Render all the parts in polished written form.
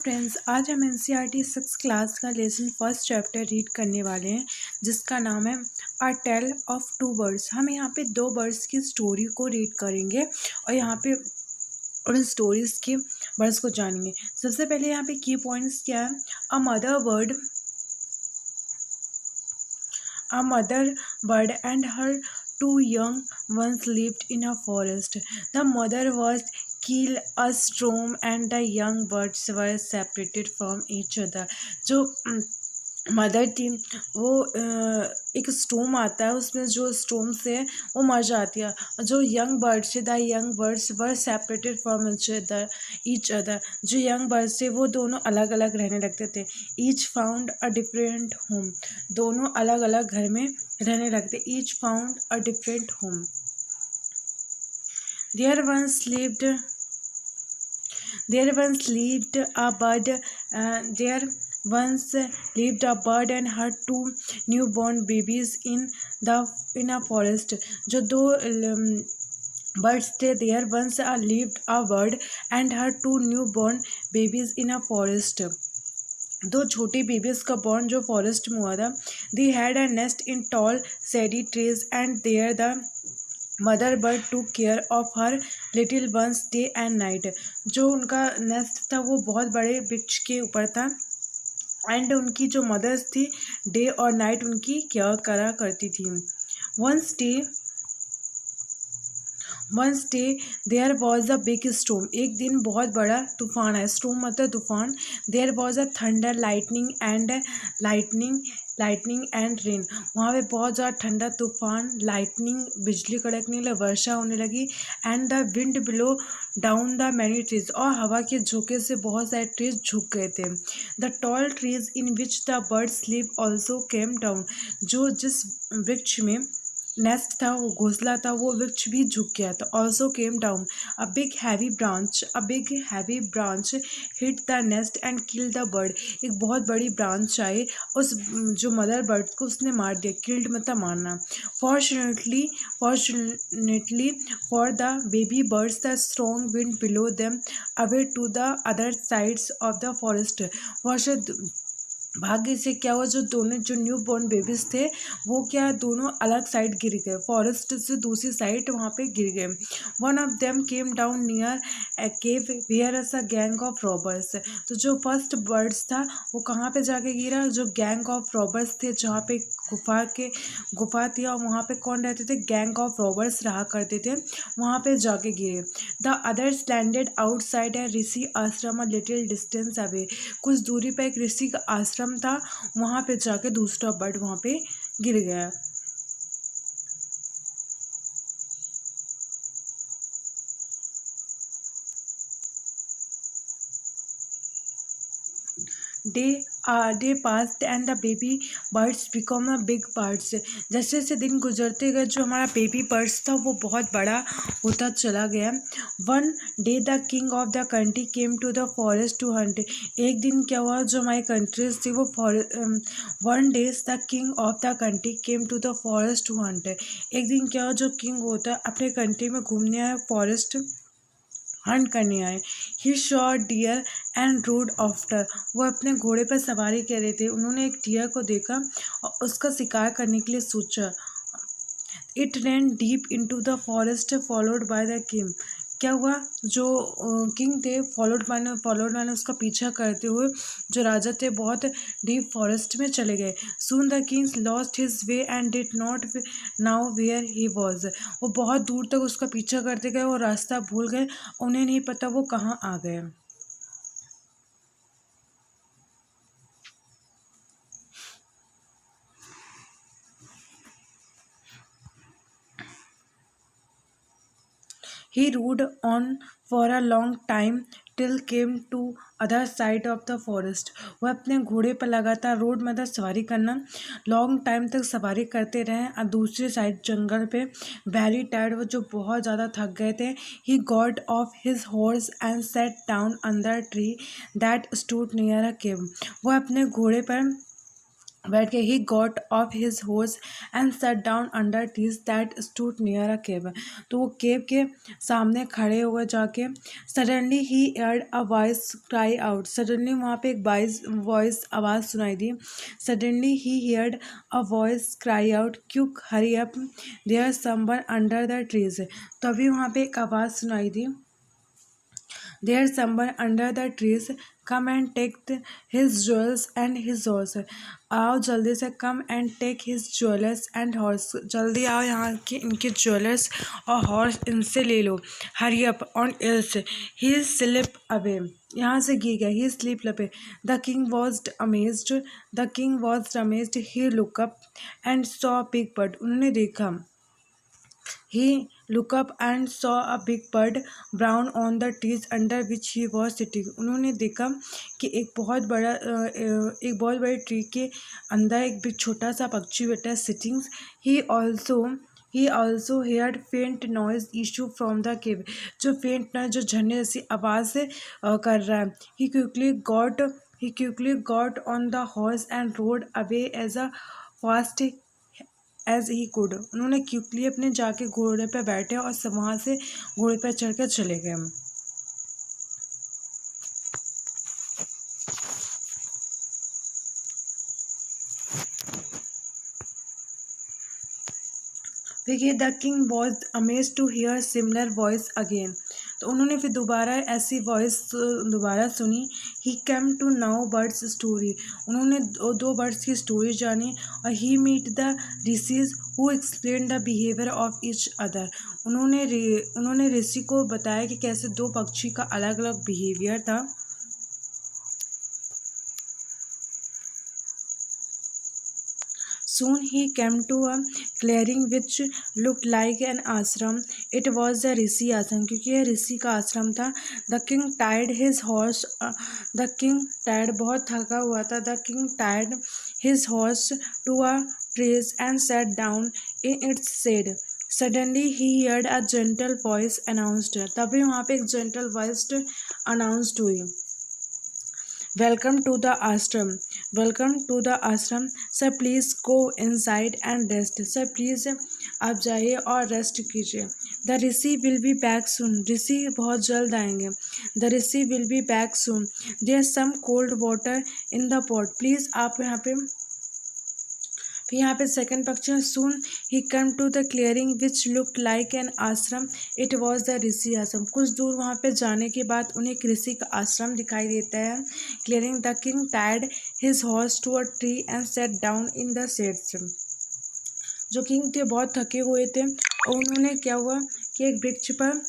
Friends, आज हम NCERT six class का लेसन फर्स्ट चैप्टर रीड करने वाले हैं, जिसका नाम है अ टेल ऑफ टू बर्ड्स। हम यहाँ पे दो बर्ड्स की स्टोरी को रीड करेंगे और यहाँ पे उन स्टोरीज के वर्ड्स को जानेंगे। सबसे पहले यहाँ पे की पॉइंट्स क्या है। A mother bird and her two young ones lived in a forest. The mother was kill a storm and the young birds were separated from each other. जो मदर थी वो एक स्टोम आता है, उसमें जो स्टोम से वो मर जाती है। जो यंग बर्ड्स थे, the young birds were separated from each other. जो यंग बर्ड्स थे वो दोनों अलग अलग रहने लगते थे। Each found a different home. दोनों अलग अलग घर में रहने लगते। Each found a different home. There once lived There once lived a bird. There once lived a bird and her two newborn babies in a forest. जो दो birds थे, there once lived a bird and her two newborn babies in a forest. दो छोटे babies का born जो forest में हुआ था। They had a nest in tall shady trees and there the mother bird to care of her little ones day and night. जो उनका nest था वो बहुत बड़े वृक्ष के ऊपर था एंड उनकी जो मदर्स थी डे और नाइट उनकी केयर करा करती थी। Once day once day there was a big storm. एक दिन बहुत बड़ा तूफान है। स्टोम मतलब तूफान। There was a thunder lightning and rain. वहाँ पे बहुत ज़्यादा ठंडा तूफान, लाइटनिंग बिजली कड़कने लगी, वर्षा होने लगी and the wind blow down the many trees. और हवा के झोंके से बहुत सारे ट्रीज झुक गए थे। The tall trees in which the birds live also came down. जो जिस वृक्ष में नेस्ट था, वो घोंसला था, वो वृक्ष भी झुक गया था। Also came down a big heavy branch hit the nest and kill the bird. एक बहुत बड़ी ब्रांच आई, उस जो मदर बर्ड को उसने मार दिया। किल्ड मतलब मारना। Fortunately for the baby birds the strong wind blew them away to the other sides of the forest. भाग्य से क्या हुआ, जो दोनों जो न्यू बॉर्न बेबीज थे वो क्या दोनों अलग साइड गिर गए, फॉरेस्ट से दूसरी साइड वहाँ पे गिर गए। One of them came down near a cave where was a gang of robbers. तो जो फर्स्ट बर्ड्स था वो कहाँ पे जाके गिरा, जो गैंग ऑफ रॉबर्स थे, जहाँ पे गुफा थी और वहाँ पे कौन रहते थे, गैंग ऑफ रॉबर्स रहा करते थे, वहाँ पे जाके गिरे। द अदर्स लैंडेड आउटसाइड ए ऋषि आश्रम अ लिटिल डिस्टेंस अवे। कुछ दूरी पर एक ऋषि का आश्रम था, वहाँ पे जाके दूसरा बर्ड वहाँ पे गिर गया। Day passed and the baby birds become a big birds. जैसे जैसे दिन गुजरते गए जो हमारा बेबी बर्ड्स था वो बहुत बड़ा होता चला गया। One day the king of the country came to the forest to hunt. एक दिन क्या हुआ, जो हमारी कंट्रीज थी वो one days the king of the country came to the forest to hunt. एक दिन क्या हुआ, जो किंग होता है अपने कंट्री में घूमने आया, फॉरेस्ट हंट करने आए। He saw deer and rode after. वो अपने घोड़े पर सवारी कर रहे थे, उन्होंने एक डियर को देखा और उसका शिकार करने के लिए सोचा। It ran deep into the forest followed by the king. क्या हुआ, जो किंग थे फॉलोड मैंने उसका पीछा करते हुए जो राजा थे बहुत डीप फॉरेस्ट में चले गए। Soon the kings lost his way and did not know where he was. वो बहुत दूर तक उसका पीछा करते गए और रास्ता भूल गए, उन्हें नहीं पता वो कहाँ आ गए। He rode on for a long time till came to other side of the forest. वह अपने घोड़े पर लगातार रोड मतलब सवारी करना, लॉन्ग टाइम तक सवारी करते रहे और दूसरी साइड जंगल पे वेरी टायर्ड, वो जो बहुत ज़्यादा थक गए थे। He got off his horse and set down under tree that stood near a cave. वह अपने घोड़े पर बैठ के he got off his horse and sat down under trees that stood near a cave. तो वो केव के सामने खड़े हुए जाके suddenly he heard a voice cry out. Suddenly वहाँ पे एक वॉइस आवाज़ सुनाई दी। Suddenly he heard a voice cry out, quick hurry up, there someone under the trees. तभी वहाँ पे एक आवाज़ सुनाई दी, there's someone under the trees. Come and take his jewels and his horse. आओ जल्दी से, come and take his jewels and horse. जल्दी आओ, यहाँ के इनके ज्वेलर्स और हॉर्स इनसे ले लो। Hurry up on else he slip away. यहाँ से गिर गया। He slip away. The king was amazed. The king was amazed. He looked up and saw a big bird. उन्होंने देखा, he looked up and saw a big bird brown on the trees under which he was sitting. उन्होंने देखा कि एक बहुत बड़े tree के अंदर एक भी छोटा सा पक्षी बैठा है, सिटिंग। ही ऑल्सो हेयर्ड फेंट noise issue from the cave. जो फेंट नॉइज, जो झरने जैसी आवाज़ से कर रहा है। He quickly got on the horse and rode away as a fast as he could. उन्होंने क्विकली अपने जाके घोड़े पे बैठे और वहाँ से घोड़े पे चढ़ कर चले गए। देखिए, the king was amaze to hear similar voice again. तो उन्होंने फिर दोबारा ऐसी वॉइस दोबारा सुनी। He came to now birds story. उन्होंने दो बर्ड्स की स्टोरी जानी। और he meet the rishis who explain the behaviour of each other. उन्होंने ऋषि को बताया कि कैसे दो पक्षी का अलग अलग बिहेवियर था। Soon he came to a clearing which looked like an ashram. It was the ऋषि आश्रम, क्योंकि यह ऋषि का आश्रम था। The king tied his horse. The king tied, बहुत थका हुआ था। The king tied his horse to a tree and sat down in its shade. Suddenly he heard a gentle voice announced. तभी वहाँ पे एक gentle voice announced हुई, welcome to the ashram. Welcome to the ashram. Sir please go inside and rest. Sir please आप जाइए और rest कीजिए। The rishi will be back soon. ऋषि बहुत जल्द आएंगे। The rishi will be back soon. There some cold water in the pot. Please आप यहाँ पे, फिर यहाँ पे सेकंड पक्ष, soon he come to the clearing which look like an ashram. It was the ऋषि आश्रम। कुछ दूर वहाँ पे जाने के बाद उन्हें एक ऋषि का आश्रम दिखाई देता है। Clearing, the king tied his horse to a tree and set down in the shades. जो किंग थे बहुत थके हुए थे और उन्होंने क्या हुआ कि एक वृक्ष पर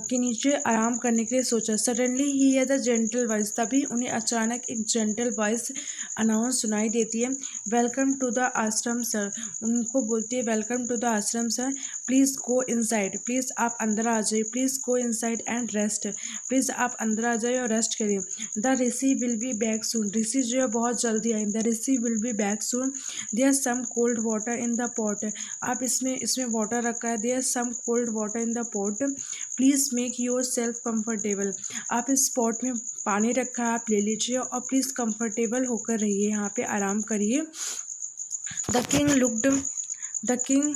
के नीचे आराम करने के लिए सोचा। सडनली ही है द जेंटल वॉइस। तभी उन्हें अचानक एक जेंटल वॉइस अनाउंस सुनाई देती है, welcome to the ashram sir. उनको बोलती है, welcome to the ashram sir, please go inside. Please आप अंदर आ जाइए। Please go inside and rest. Please आप अंदर आ जाइए और रेस्ट करिए। The rishi will be back soon. ऋषि जो है बहुत जल्दी आए। The rishi will be back soon. There some cold water in the pot. आप इसमें वाटर रखा है। There some cold water in the pot, please make your self comfortable. आप इस पॉट में पानी रखा है, आप ले लीजिए और प्लीज़ कंफर्टेबल होकर रहिए, यहाँ पे आराम करिए। The king looked, the king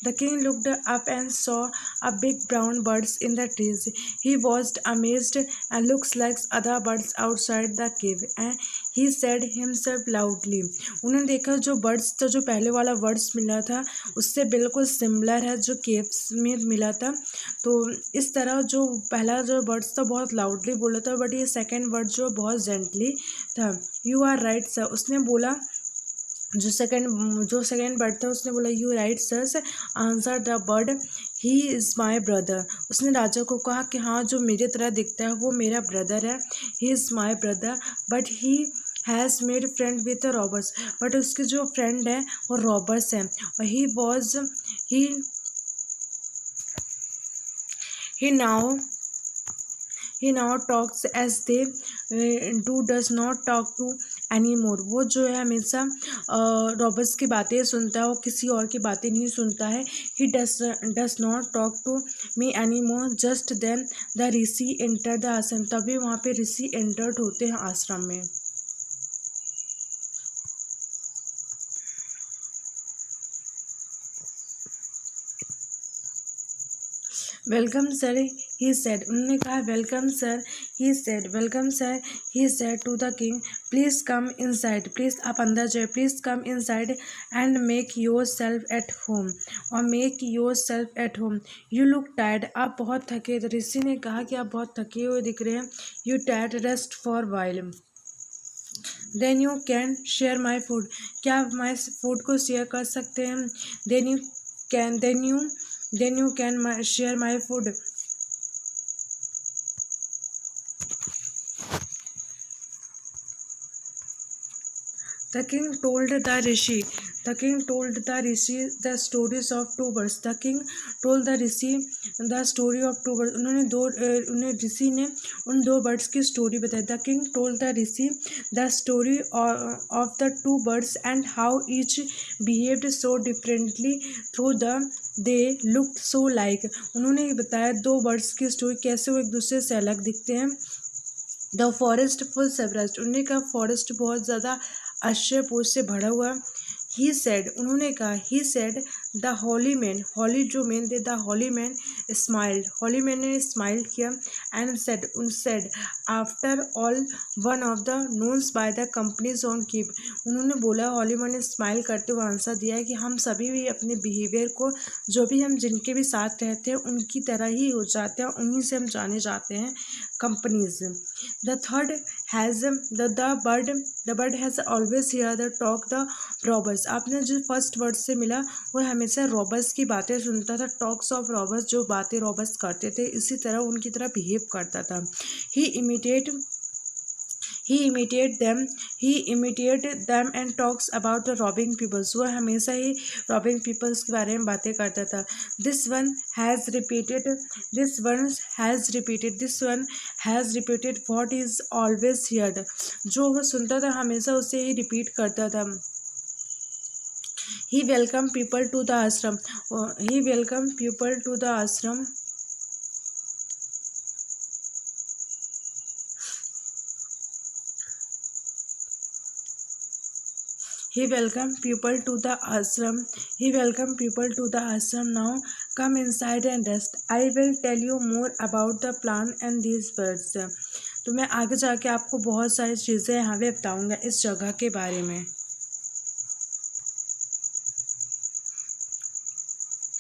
The king looked up and saw a big brown birds in the trees. He was amazed and looks like other birds outside the cave. And he said himself loudly. उन्होंने देखा जो birds था, जो पहले वाला birds मिला था उससे बिल्कुल सिमिलर है जो केव्स में मिला था। तो इस तरह जो पहला जो बर्ड्स था बहुत लाउडली बोला था, बट ये सेकेंड बर्ड जो बहुत जेंटली था। You are right sir. उसने बोला, जो सेकेंड बर्ड था उसने बोला, you right sirs, answer the bird, he is my brother. उसने राजा को कहा कि हाँ, जो मेरे तरह दिखता है वो मेरा ब्रदर है। ही is my brother but he has made friend with robbers. But उसके जो फ्रेंड है वो रॉबर्स हैं। और ही now he now talks as they do, does not talk to any more. वो जो है हमेशा रॉबर्ट्स की बातें सुनता है, वो किसी और की बातें नहीं सुनता है। He does not talk to me any more. Just then the rishi enter the ashram. तभी वहाँ पे ऋषि एंटर्ड होते हैं आश्रम में। Welcome sir he said. उन्होंने कहा welcome sir he said. Welcome sir he said to the king. Please come inside. Please आप अंदर जाए। Please come inside and make yourself at home. और make yourself at home. You look tired. आप बहुत थके। तो ऋषि ने कहा कि आप बहुत थके हुए दिख रहे हैं। You tired, rest for while. Then you can share my food. क्या आप माई फूड को शेयर कर सकते हैं? Then you can share my food. The king told the rishi. The king told the rishi the stories of two birds. The king told the rishi the story of two birds. उन्हें ऋषि ने उन दो birds की story बताई. The king told the rishi the story of the two birds and how each behaved so differently through the they looked so like. उन्होंने बताया दो birds की स्टोरी, कैसे वो एक दूसरे से अलग दिखते हैं. The forest full surprise. उन्होंने कहा फॉरेस्ट बहुत ज़्यादा आश्चर्यपूर्ण से भरा हुआ. He said. उन्होंने कहा he said the holy man. Holy जो मैन थे, the holy man smiled. Holy man ने स्माइल किया. And said after all one of the nones by the companies on keep. उन्होंने बोला, हॉली मैन ने स्माइल करते हुए आंसर दिया है कि हम सभी भी अपने बिहेवियर को, जो भी हम जिनके भी साथ रहते हैं उनकी तरह ही हो जाते हैं, उन्हीं से हम जाने जाते हैं companies. The third has the bird has always here the talk the robbers. आपने जो फर्स्ट वर्ड से मिला वो हमेशा रॉबर्स की बातें सुनता था. टॉक्स ऑफ रॉबर्स, जो बातें रॉबर्स करते थे इसी तरह उनकी तरह बिहेव करता था. ही imitated them and talks about the robbing peoples. वो हमेशा ही robbing peoples के बारे में बातें करता था. This one has repeated what is always heard. जो वो सुनता था हमेशा उसे ही रिपीट करता था. He welcomed people to the ashram. He welcomed people to the ashram. He welcomed people to the ashram. Now come inside and rest. I will tell you more about the plan and these birds. तो मैं आगे जाके आपको बहुत सारी चीज़ें यहाँ पे बताऊँगा इस जगह के बारे में.